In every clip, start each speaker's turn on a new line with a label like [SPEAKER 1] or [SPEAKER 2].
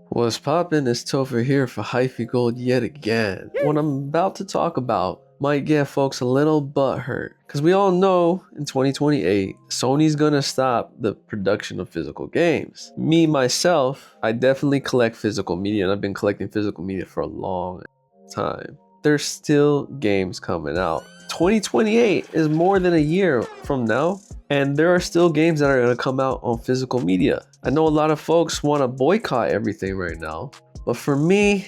[SPEAKER 1] What's poppin'? It's Topher here for Hyphy Gold yet again. What I'm about to talk about might get folks a little butthurt, because we all know in 2028, Sony's gonna stop the production of physical games. Me, myself, I definitely collect physical media, and I've been collecting physical media for a long time. There's still games coming out. 2028 is more than a year from now, and there are still games that are going to come out on physical media. I know a lot of folks want to boycott everything right now, but for me,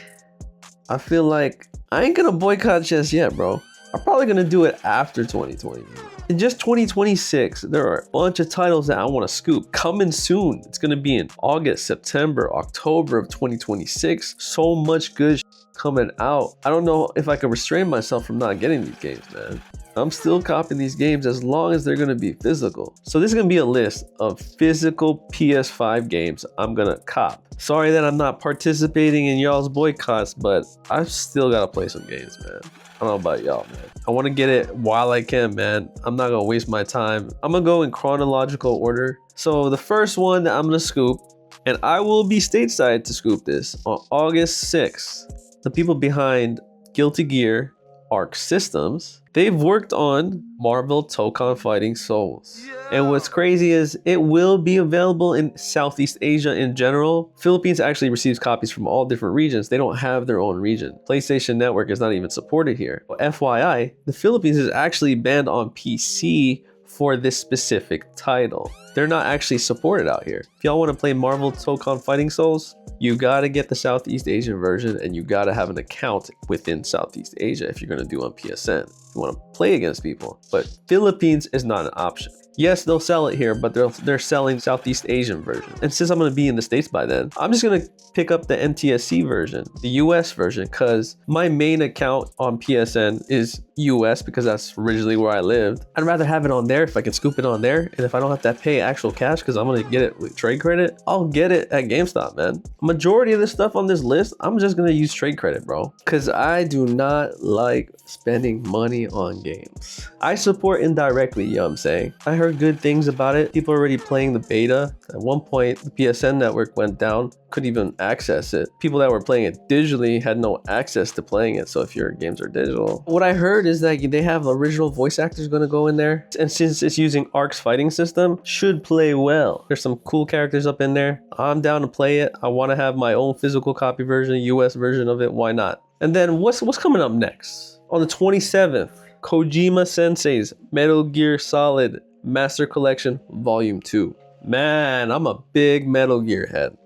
[SPEAKER 1] I feel like I ain't gonna boycott just yet, bro. I'm probably gonna do it after 2020. In just 2026, there are a bunch of titles that I want to scoop. Coming soon. It's gonna be in August, September, October of 2026. So much good coming out. I don't know if I can restrain myself from not getting these games, man. I'm still copying these games as long as they're gonna be physical. So this is gonna be a list of physical PS5 games I'm gonna cop. Sorry that I'm not participating in y'all's boycotts, but I've still gotta play some games, man. I don't know about y'all, man. I wanna get it while I can, man. I'm not gonna waste my time. I'm gonna go in chronological order. So the first one that I'm gonna scoop, and I will be stateside to scoop this, on August 6th. The people behind Guilty Gear Arc Systems, they've worked on Marvel Tokon Fighting Souls. And what's crazy is it will be available in Southeast Asia in general. Philippines actually receives copies from all different regions. They don't have their own region. PlayStation Network is not even supported here. FYI, the Philippines is actually banned on PC for this specific title. They're not actually supported out here. If y'all want to play Marvel Tokon Fighting Souls, you gotta get the Southeast Asian version, and you gotta have an account within Southeast Asia if you're gonna do on PSN. You wanna play against people, but Philippines is not an option. Yes, they'll sell it here, but they're selling Southeast Asian version. And since I'm gonna be in the States by then, I'm just gonna pick up the NTSC version, the US version, because my main account on PSN is US because that's originally where I lived. I'd rather have it on there if I can scoop it on there, and if I don't have to pay actual cash because I'm gonna get it with trade credit, I'll get it at GameStop, man. Majority of the stuff on this list, I'm just gonna use trade credit, bro, because I do not like spending money on games. I support indirectly, you know what I'm saying? I heard good things about it. People are already playing the beta. At one point, the PSN network went down, couldn't even access it. People that were playing it digitally had no access to playing it, so if your games are digital. What I heard is that they have original voice actors gonna go in there, and since it's using Arc's fighting system, should play well. There's some cool characters up in there. I'm down to play it. I wanna have my own physical copy version, US version of it, why not? And then what's coming up next? On the 27th, Kojima Sensei's Metal Gear Solid Master Collection Volume 2. Man, I'm a big Metal Gear head.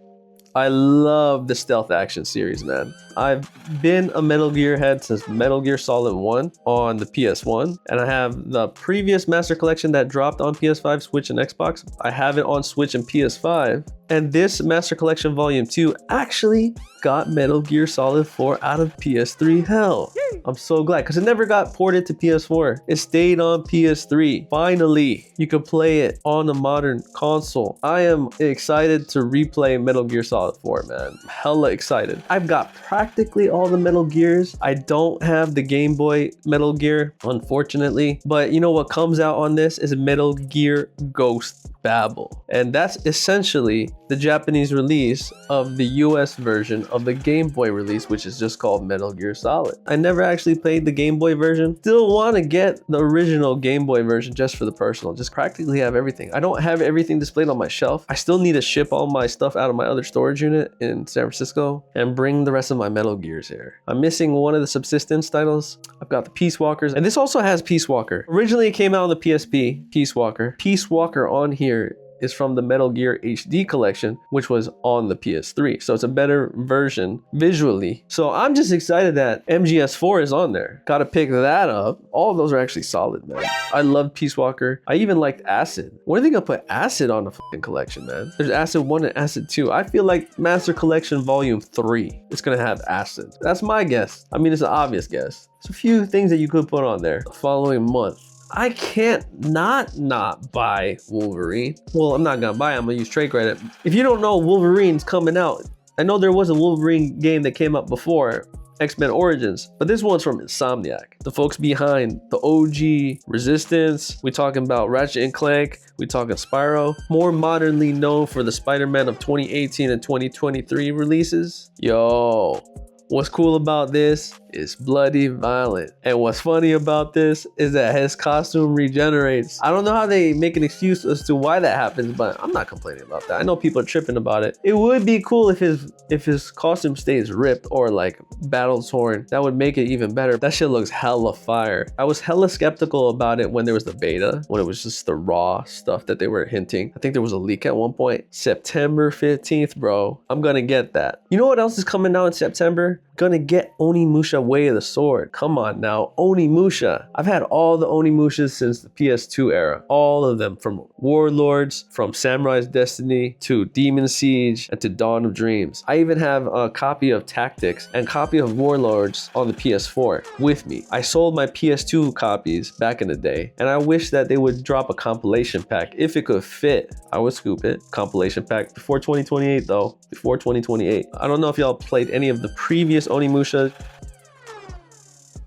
[SPEAKER 1] I love the stealth action series, man. I've been a Metal Gear head since Metal Gear Solid 1 on the PS1, and I have the previous Master Collection that dropped on PS5, Switch, and Xbox. I have it on Switch and PS5, and this Master Collection Volume 2 actually got Metal Gear Solid 4 out of PS3 hell. I'm so glad, because it never got ported to PS4. It stayed on PS3. Finally, you can play it on a modern console. I am excited to replay Metal Gear Solid 4, man. Hella excited. I've got practically all the Metal Gears. I don't have the Game Boy Metal Gear, unfortunately. But you know what comes out on this is Metal Gear Ghost Babel. And that's essentially the Japanese release of the US version of the Game Boy release, which is just called Metal Gear Solid. I never actually played the Game Boy version. Still want to get the original Game Boy version just for the personal. Just practically have everything. I don't have everything displayed on my shelf. I still need to ship all my stuff out of my other storage unit in San Francisco and bring the rest of my Metal Gears here. I'm missing one of the subsistence titles. I've got the Peace Walkers, and this also has Peace Walker. Originally it came out on the PSP, Peace Walker. Peace Walker on here is from the Metal Gear HD collection, which was on the PS3. So it's a better version visually. So I'm just excited that MGS4 is on there. Gotta pick that up. All of those are actually solid, man. I love Peace Walker. I even liked Acid. When are they gonna put Acid on the fucking collection, man? There's Acid 1 and Acid 2. I feel like Master Collection Volume 3 is gonna have Acid. That's my guess. I mean, it's an obvious guess. There's a few things that you could put on there the following month. I can't not buy Wolverine. Well, I'm not gonna buy it, I'm gonna use trade credit. If you don't know, Wolverine's coming out. I know there was a Wolverine game that came up before, X-Men Origins, but this one's from Insomniac, the folks behind the OG Resistance. We talking about Ratchet and Clank. We talking Spyro, more modernly known for the Spider-Man of 2018 and 2023 releases. Yo, what's cool about this is bloody violent. And what's funny about this is that his costume regenerates. I don't know how they make an excuse as to why that happens, but I'm not complaining about that. I know people are tripping about it. It would be cool if his costume stays ripped or like battle torn. That would make it even better. That shit looks hella fire. I was hella skeptical about it when there was the beta, when it was just the raw stuff that they were hinting. I think there was a leak at one point. September 15th, bro. I'm gonna get that. You know what else is coming out in September? Gonna get Onimusha Way of the Sword. Come on now, Onimusha. I've had all the Onimushas since the PS2 era. All of them, from Warlords, from Samurai's Destiny, to Demon Siege, and to Dawn of Dreams. I even have a copy of Tactics and copy of Warlords on the PS4 with me. I sold my PS2 copies back in the day, and I wish that they would drop a compilation pack. If it could fit, I would scoop it. Compilation pack before 2028 though, before 2028. I don't know if y'all played any of the previous Onimusha.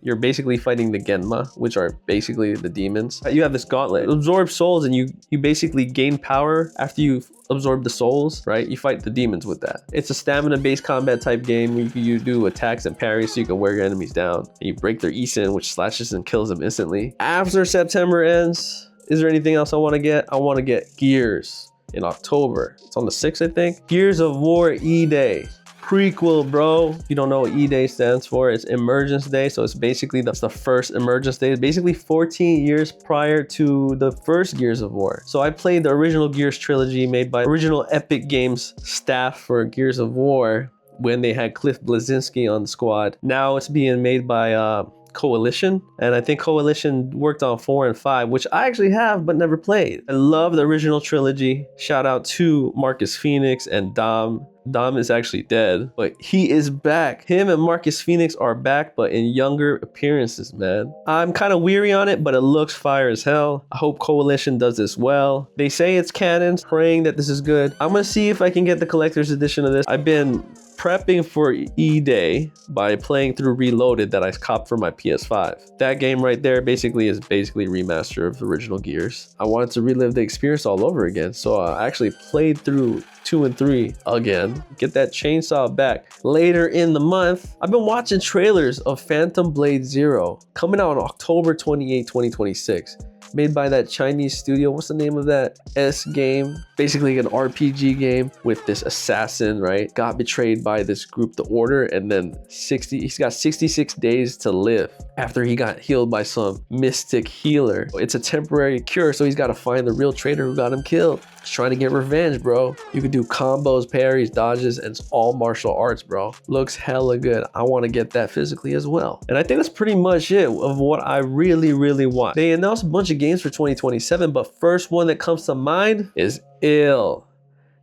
[SPEAKER 1] You're basically fighting the Genma, which are basically the demons. You have this gauntlet. It absorbs souls, and you basically gain power after you absorb the souls, right? You fight the demons with that. It's a stamina-based combat type game where you do attacks and parries so you can wear your enemies down. And you break their Esin, which slashes and kills them instantly. After September ends, is there anything else I want to get? I want to get Gears in October. It's on the 6th, I think. Gears of War E-Day. Prequel, bro. If you don't know what E-Day stands for, it's Emergence Day. So it's basically, that's the first Emergence Day. It's basically 14 years prior to the first Gears of War. So I played the original Gears trilogy made by original Epic Games staff for Gears of War when they had Cliff Bleszinski on the squad. Now it's being made by Coalition, and I think Coalition worked on 4 and 5, which I actually have but never played. I love the original trilogy. Shout out to Marcus Phoenix and Dom. Dom is actually dead, but he is back. Him and Marcus Phoenix are back, but in younger appearances, man. I'm kind of weary on it, but it looks fire as hell. I hope Coalition does this well. They say it's canon, praying that this is good. I'm gonna see if I can get the collector's edition of this. I've been prepping for E-Day by playing through Reloaded that I copped for my PS5. That game right there is basically a remaster of the original Gears. I wanted to relive the experience all over again, so I actually played through 2 and 3 again. Get that chainsaw back. Later in the month, I've been watching trailers of Phantom Blade Zero coming out on October 28, 2026. Made by that Chinese studio. What's the name of that S game? Basically an RPG game with this assassin, right? Got betrayed by this group, the Order, and then he's got 66 days to live after he got healed by some mystic healer. It's a temporary cure, so he's got to find the real traitor who got him killed. He's trying to get revenge, bro. You can do combos, parries, dodges, and it's all martial arts, bro. Looks hella good. I want to get that physically as well. And I think that's pretty much it of what I really, really want. They announced a bunch of games for 2027, but first one that comes to mind is Ill.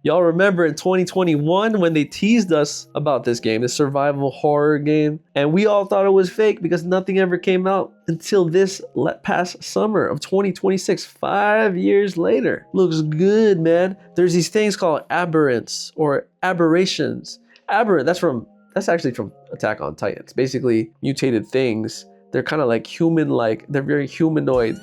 [SPEAKER 1] Y'all remember in 2021 when they teased us about this game, this survival horror game, and we all thought it was fake because nothing ever came out until this past summer of 2026, 5 years later. Looks good, man. There's these things called aberrants or aberrations. Aberrant, that's actually from Attack on Titans. Basically mutated things. They're kind of like human-like. They're very humanoid.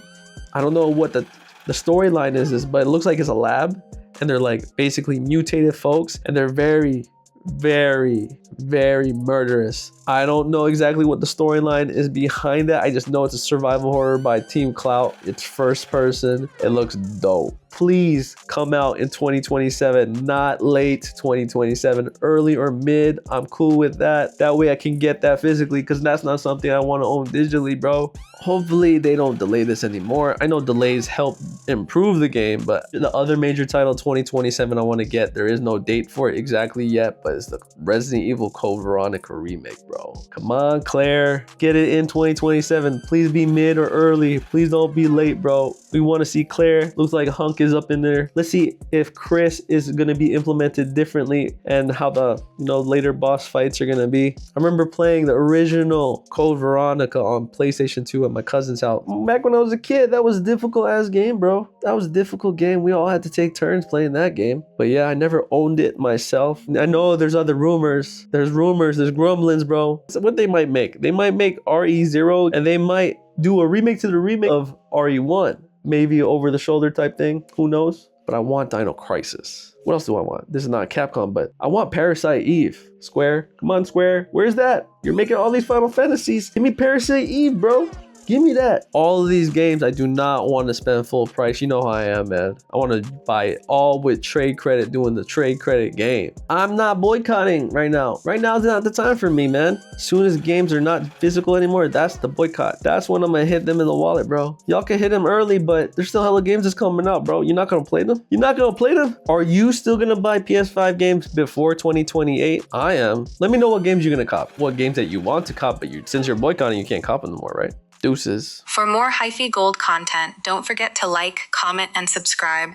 [SPEAKER 1] I don't know what the storyline is, but it looks like it's a lab. And they're like basically mutated folks, and they're very, very, very murderous. I don't know exactly what the storyline is behind that. I just know it's a survival horror by Team Clout. It's first person. It looks dope. Please come out in 2027, not late 2027, early or mid. I'm cool with that. That way I can get that physically, because that's not something I want to own digitally, bro. Hopefully they don't delay this anymore. I know delays help improve the game, but the other major title 2027 I want to get, there is no date for it exactly yet, but it's the Resident Evil Code Veronica remake, bro. Come on, Claire, get it in 2027. Please be mid or early. Please don't be late, bro. We want to see Claire. Looks like a hunky is up in there. Let's see if Chris is gonna be implemented differently and how the later boss fights are gonna be. I remember playing the original Code Veronica on PlayStation 2 at my cousin's house. Back when I was a kid, that was a difficult ass game, bro. That was a difficult game. We all had to take turns playing that game. But yeah, I never owned it myself. I know there's other rumors. There's grumblings, bro. So what they might make? They might make RE0 and they might do a remake to the remake of RE1. Maybe over the shoulder type thing. Who knows? But I want Dino Crisis. What else do I want? This is not Capcom, but I want Parasite Eve. Square, come on Square. Where's that? You're making all these Final Fantasies. Give me Parasite Eve, bro. Give me that. All of these games, I do not want to spend full price. You know how I am, man. I want to buy it all with trade credit, doing the trade credit game. I'm not boycotting right now. Right now is not the time for me, man. As soon as games are not physical anymore, that's the boycott. That's when I'm going to hit them in the wallet, bro. Y'all can hit them early, but there's still hella games that's coming out, bro. You're not going to play them? You're not going to play them? Are you still going to buy PS5 games before 2028? I am. Let me know what games you're going to cop. What games that you want to cop, but since you're boycotting, you can't cop them anymore, right? Deuces.
[SPEAKER 2] For more Hyphy Gold content, don't forget to like, comment, and subscribe.